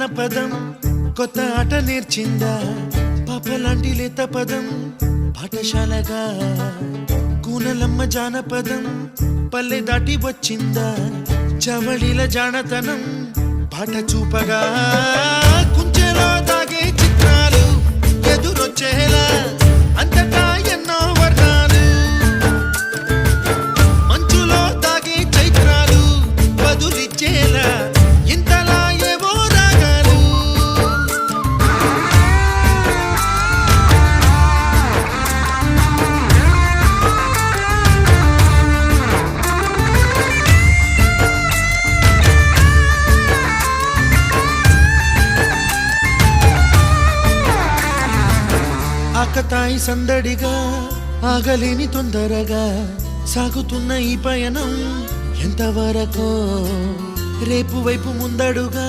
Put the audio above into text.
జానపదం కొత్త ఆట నేర్చిందా పాపలాంటి లేత పదం పాఠశాలగా కూనలమ్మ జానపదం పల్లె దాటి వచ్చిందా చవళిల జానతనం పాట చూపగా కుంచెలో దాగే చిత్రాలు ఎదురొచ్చేలా అంతటా ఎన్నో వర్ణాలు మంచులో దాగే చైత్రాలు బదులిచ్చేలా ఇంతలా ఏవో రాగాలు ఆకతాయి సందడిగా ఆగలేని తొందరగా సాగుతున్న ఈ పయనం ఎంతవరకో రేపు వైపు ముందడుగా